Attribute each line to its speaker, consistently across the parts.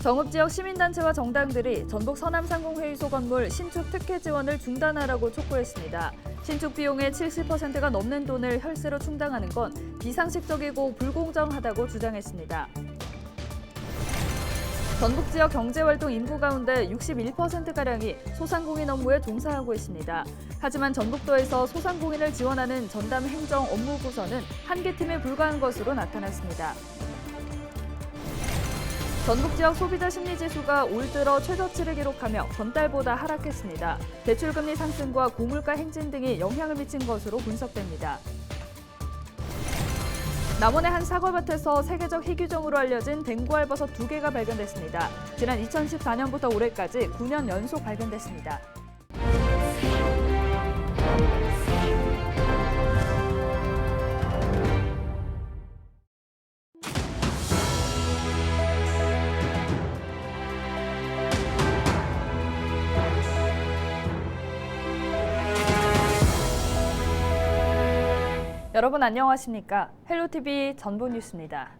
Speaker 1: 정읍지역 시민단체와 정당들이 전북 서남상공회의소 건물 신축 특혜 지원을 중단하라고 촉구했습니다. 신축 비용의 70%가 넘는 돈을 혈세로 충당하는 건 비상식적이고 불공정하다고 주장했습니다. 전북 지역 경제활동 인구 가운데 61%가량이 소상공인 업무에 종사하고 있습니다. 하지만 전북도에서 소상공인을 지원하는 전담 행정 업무 부서는 한 개 팀에 불과한 것으로 나타났습니다. 전북 지역 소비자 심리지수가 올 들어 최저치를 기록하며 전달보다 하락했습니다. 대출금리 상승과 고물가 행진 등이 영향을 미친 것으로 분석됩니다. 남원의 한 사과밭에서 세계적 희귀종으로 알려진 댕구알버섯 2개가 발견됐습니다. 지난 2014년부터 올해까지 9년 연속 발견됐습니다. 여러분 안녕하십니까? 헬로티비 전북뉴스입니다.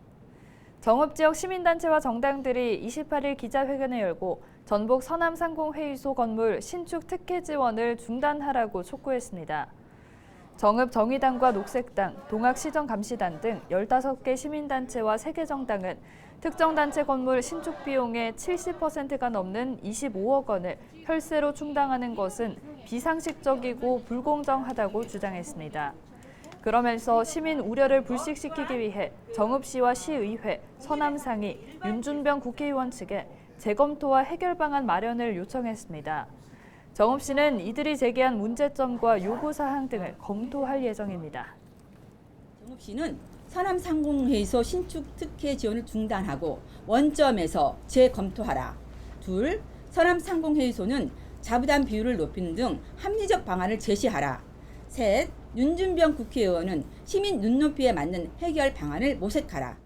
Speaker 1: 정읍지역 시민단체와 정당들이 28일 기자회견을 열고 전북 서남상공회의소 건물 신축 특혜 지원을 중단하라고 촉구했습니다. 정읍 정의당과 녹색당, 동학시정감시단 등 15개 시민단체와 3개 정당은 특정 단체 건물 신축 비용의 70%가 넘는 25억 원을 혈세로 충당하는 것은 비상식적이고 불공정하다고 주장했습니다. 그러면서 시민 우려를 불식시키기 위해 정읍시와 시의회, 서남상이 윤준병 국회의원 측에 재검토와 해결 방안 마련을 요청했습니다. 정읍시는 이들이 제기한 문제점과 요구사항 등을 검토할 예정입니다.
Speaker 2: 정읍시는 서남상공회의소 신축 특혜 지원을 중단하고 원점에서 재검토하라. 둘, 서남상공회의소는 자부담 비율을 높이는 등 합리적 방안을 제시하라. 셋, 윤준병 국회의원은 시민 눈높이에 맞는 해결 방안을 모색하라.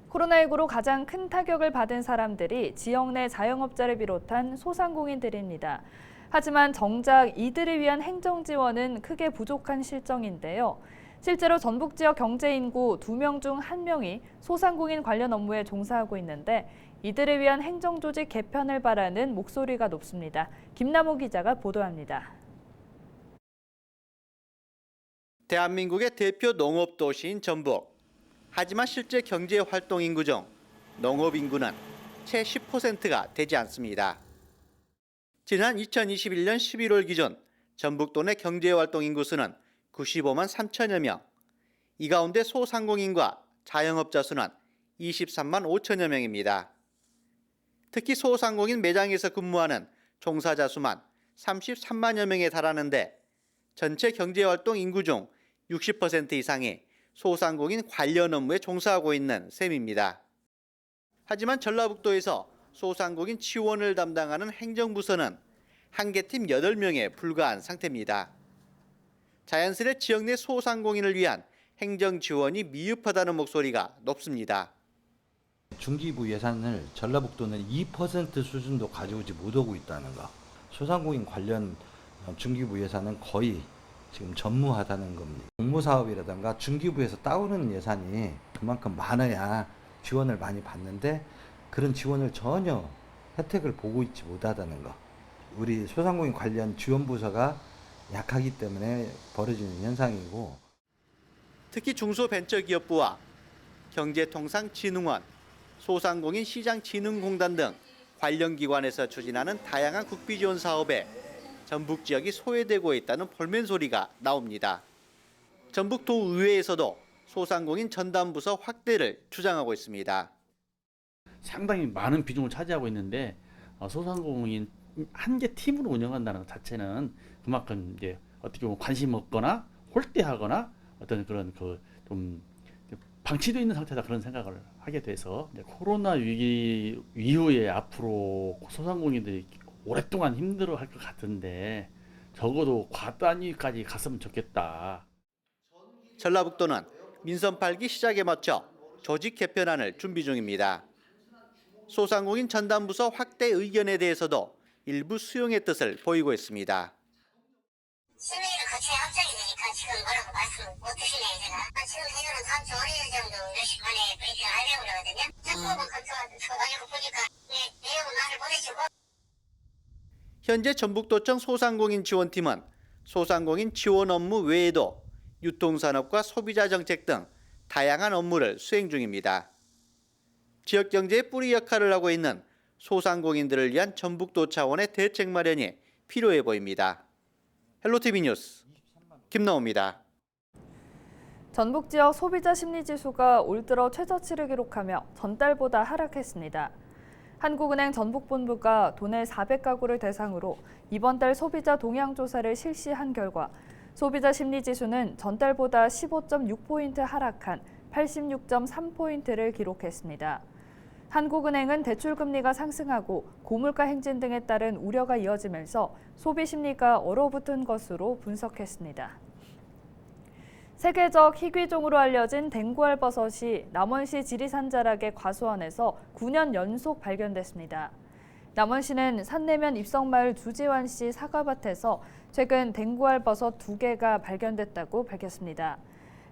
Speaker 1: 코로나19로 가장 큰 타격을 받은 사람들이 지역 내 자영업자를 비롯한 소상공인들입니다. 하지만 정작 이들을 위한 행정 지원은 크게 부족한 실정인데요. 실제로 전북 지역 경제 인구 2명 중 1명이 소상공인 관련 업무에 종사하고 있는데 이들을 위한 행정 조직 개편을 바라는 목소리가 높습니다. 김남호 기자가 보도합니다.
Speaker 3: 대한민국의 대표 농업도시인 전북. 하지만 실제 경제활동 인구 중 농업 인구는 채 10%가 되지 않습니다. 지난 2021년 11월 기준 전북도 내 경제활동 인구수는 95만 3천여 명. 이 가운데 소상공인과 자영업자 수는 23만 5천여 명입니다. 특히 소상공인 매장에서 근무하는 종사자 수만 33만여 명에 달하는데 전체 경제활동 인구 중 60% 이상이 소상공인 관련 업무에 종사하고 있는 셈입니다. 하지만 전라북도에서 소상공인 지원을 담당하는 행정부서는 한 개 팀 8명에 불과한 상태입니다. 자연스레 지역 내 소상공인을 위한 행정 지원이 미흡하다는 목소리가 높습니다.
Speaker 4: 중기부 예산을 전라북도는 2% 수준도 가져오지 못하고 있다는 거. 소상공인 관련 중기부 예산은 거의 지금 전무하다는 겁니다. 공모사업이라든가 중기부에서 따오는 예산이 그만큼 많아야 지원을 많이 받는데 그런 지원을 전혀 혜택을 보고 있지 못하다는 거. 우리 소상공인 관련 지원부서가 약하기 때문에 벌어지는 현상이고.
Speaker 3: 특히 중소벤처기업부와 경제통상진흥원, 소상공인 시장진흥공단 등 관련 기관에서 추진하는 다양한 국비지원 사업에 전북 지역이 소외되고 있다는 볼멘 소리가 나옵니다. 전북도의회에서도 소상공인 전담부서 확대를 주장하고 있습니다.
Speaker 5: 상당히 많은 비중을 차지하고 있는데 소상공인 한 개 팀으로 운영한다는 것 자체는 그만큼 이제 어떻게 보면 관심 없거나 홀대하거나 어떤 그런 좀 방치되어 있는 상태다 그런 생각을 하게 돼서 코로나 위기 이후에 앞으로 소상공인들이 오랫동안 힘들어할 것 같은데 적어도 과단위까지 갔으면 좋겠다.
Speaker 3: 전라북도는 민선 8기 시작에 맞춰 조직 개편안을 준비 중입니다. 소상공인 전담부서 확대 의견에 대해서도 일부 수용의 뜻을 보이고 있습니다.
Speaker 6: 시민이랑 같이 확장이 되니까 지금 뭐라고 말씀 못 드시네요, 제가. 지금 대전은 다음 주 월요일 정도 몇 시 반에 브리핑을 하려고 그러거든요. 한국은 전화해서 보니까 내용은 나를 보내주고.
Speaker 3: 현재 전북도청 소상공인 지원팀은 소상공인 지원 업무 외에도 유통산업과 소비자 정책 등 다양한 업무를 수행 중입니다. 지역 경제의 뿌리 역할을 하고 있는 소상공인들을 위한 전북도 차원의 대책 마련이 필요해 보입니다. 헬로티비 뉴스 김나호입니다.
Speaker 1: 전북 지역 소비자 심리지수가 올 들어 최저치를 기록하며 전달보다 하락했습니다. 한국은행 전북본부가 도내 400가구를 대상으로 이번 달 소비자 동향 조사를 실시한 결과 소비자 심리지수는 전달보다 15.6포인트 하락한 86.3포인트를 기록했습니다. 한국은행은 대출금리가 상승하고 고물가 행진 등에 따른 우려가 이어지면서 소비 심리가 얼어붙은 것으로 분석했습니다. 세계적 희귀종으로 알려진 댕구알버섯이 남원시 지리산 자락의 과수원에서 9년 연속 발견됐습니다. 남원시는 산내면 입성마을 주지환 씨 사과밭에서 최근 댕구알버섯 2개가 발견됐다고 밝혔습니다.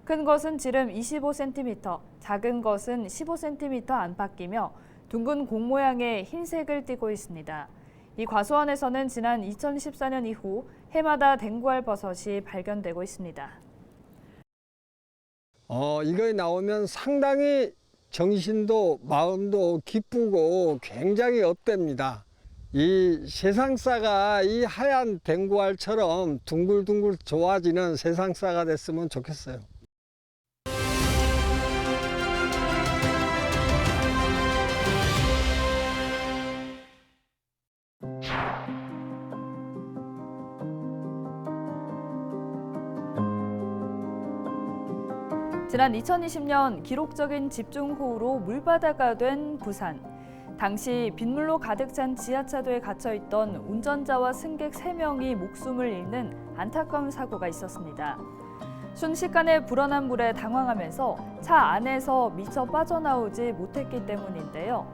Speaker 1: 큰 것은 지름 25cm, 작은 것은 15cm 안팎이며 둥근 공 모양의 흰색을 띠고 있습니다. 이 과수원에서는 지난 2014년 이후 해마다 댕구알버섯이 발견되고 있습니다.
Speaker 7: 이거 나오면 상당히 정신도 마음도 기쁘고 굉장히 업됩니다. 이 세상사가 이 하얀 댕구알처럼 둥글둥글 좋아지는 세상사가 됐으면 좋겠어요.
Speaker 1: 지난 2020년 기록적인 집중호우로 물바다가 된 부산. 당시 빗물로 가득 찬 지하차도에 갇혀있던 운전자와 승객 3명이 목숨을 잃는 안타까운 사고가 있었습니다. 순식간에 불어난 물에 당황하면서 차 안에서 미처 빠져나오지 못했기 때문인데요.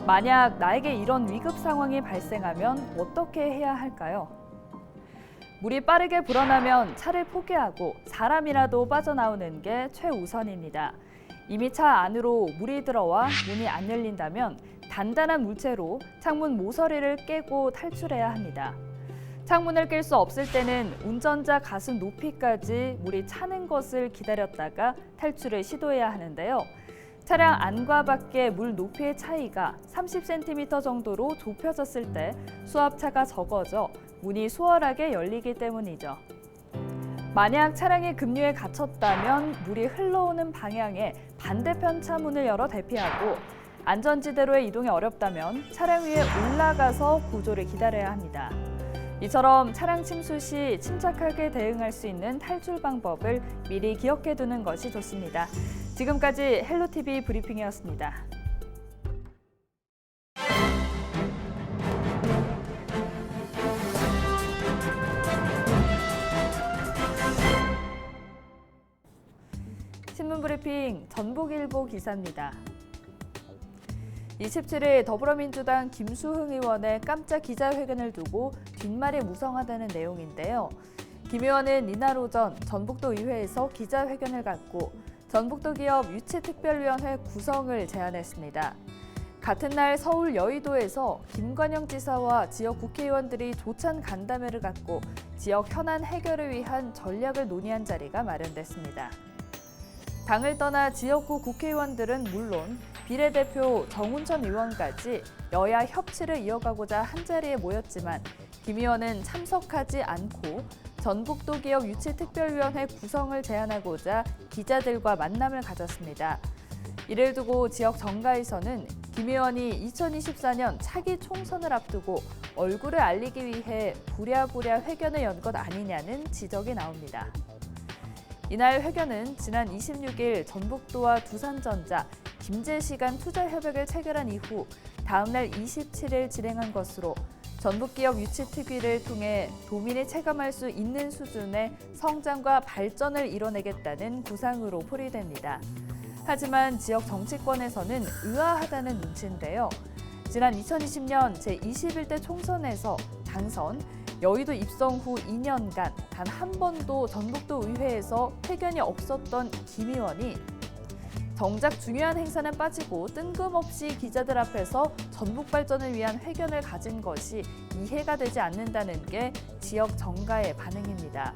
Speaker 1: 만약 나에게 이런 위급 상황이 발생하면 어떻게 해야 할까요? 물이 빠르게 불어나면 차를 포기하고 사람이라도 빠져나오는 게 최우선입니다. 이미 차 안으로 물이 들어와 문이 안 열린다면 단단한 물체로 창문 모서리를 깨고 탈출해야 합니다. 창문을 깰 수 없을 때는 운전자 가슴 높이까지 물이 차는 것을 기다렸다가 탈출을 시도해야 하는데요. 차량 안과 밖의 물 높이의 차이가 30cm 정도로 좁혀졌을 때 수압차가 적어져 문이 수월하게 열리기 때문이죠. 만약 차량이 급류에 갇혔다면 물이 흘러오는 방향의 반대편 차 문을 열어 대피하고 안전지대로의 이동이 어렵다면 차량 위에 올라가서 구조를 기다려야 합니다. 이처럼 차량 침수 시 침착하게 대응할 수 있는 탈출 방법을 미리 기억해 두는 것이 좋습니다. 지금까지 헬로티비 브리핑이었습니다. 신문 브리핑 전북일보 기사입니다. 27일 더불어민주당 김수흥 의원의 깜짝 기자회견을 두고 뒷말이 무성하다는 내용인데요. 김 의원은 이날 오전 전북도 의회에서 기자회견을 갖고 전북도 기업 유치특별위원회 구성을 제안했습니다. 같은 날 서울 여의도에서 김관영 지사와 지역 국회의원들이 조찬 간담회를 갖고 지역 현안 해결을 위한 전략을 논의한 자리가 마련됐습니다. 당을 떠나 지역구 국회의원들은 물론 비례대표 정운천 의원까지 여야 협치를 이어가고자 한자리에 모였지만 김 의원은 참석하지 않고 전북도 기업 유치특별위원회 구성을 제안하고자 기자들과 만남을 가졌습니다. 이를 두고 지역 정가에서는 김 의원이 2024년 차기 총선을 앞두고 얼굴을 알리기 위해 부랴부랴 회견을 연 것 아니냐는 지적이 나옵니다. 이날 회견은 지난 26일 전북도와 두산전자, 김제시간 투자협약을 체결한 이후 다음 날 27일 진행한 것으로 전북기업 유치특위를 통해 도민이 체감할 수 있는 수준의 성장과 발전을 이뤄내겠다는 구상으로 풀이됩니다. 하지만 지역 정치권에서는 의아하다는 눈치인데요. 지난 2020년 제21대 총선에서 당선, 여의도 입성 후 2년간 단 한 번도 전북도 의회에서 회견이 없었던 김 의원이 정작 중요한 행사는 빠지고 뜬금없이 기자들 앞에서 전북 발전을 위한 회견을 가진 것이 이해가 되지 않는다는 게 지역 정가의 반응입니다.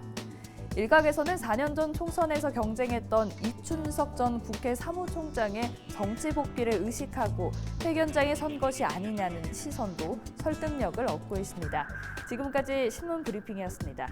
Speaker 1: 일각에서는 4년 전 총선에서 경쟁했던 이춘석 전 국회 사무총장의 정치 복귀를 의식하고 회견장에 선 것이 아니냐는 시선도 설득력을 얻고 있습니다. 지금까지 신문 브리핑이었습니다.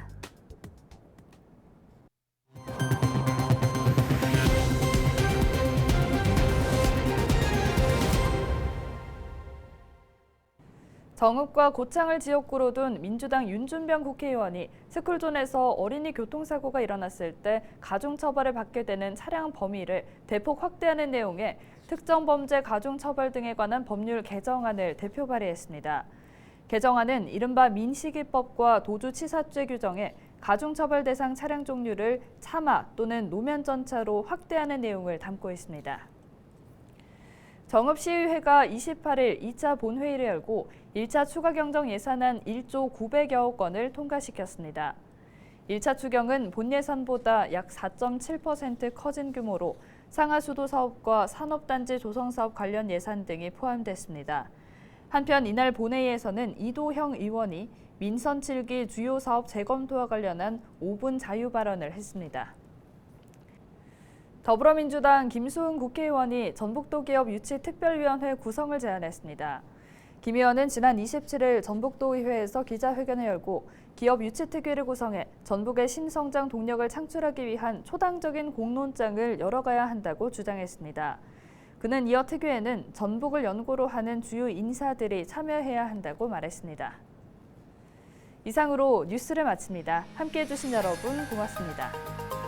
Speaker 1: 정읍과 고창을 지역구로 둔 민주당 윤준병 국회의원이 스쿨존에서 어린이 교통사고가 일어났을 때 가중처벌을 받게 되는 차량 범위를 대폭 확대하는 내용의 특정범죄 가중처벌 등에 관한 법률 개정안을 대표 발의했습니다. 개정안은 이른바 민식이법과 도주치사죄 규정에 가중처벌 대상 차량 종류를 차마 또는 노면전차로 확대하는 내용을 담고 있습니다. 정읍시의회가 28일 2차 본회의를 열고 1차 추가경정 예산안 1조 900여억 원을 통과시켰습니다. 1차 추경은 본 예산보다 약 4.7% 커진 규모로 상하수도 사업과 산업단지 조성사업 관련 예산 등이 포함됐습니다. 한편 이날 본회의에서는 이도형 의원이 민선 7기 주요 사업 재검토와 관련한 5분 자유 발언을 했습니다. 더불어민주당 김수흥 국회의원이 전북도 기업 유치 특별위원회 구성을 제안했습니다. 김 의원은 지난 27일 전북도의회에서 기자회견을 열고 기업 유치 특위를 구성해 전북의 신성장 동력을 창출하기 위한 초당적인 공론장을 열어가야 한다고 주장했습니다. 그는 이어 특위에는 전북을 연고로 하는 주요 인사들이 참여해야 한다고 말했습니다. 이상으로 뉴스를 마칩니다. 함께해 주신 여러분 고맙습니다.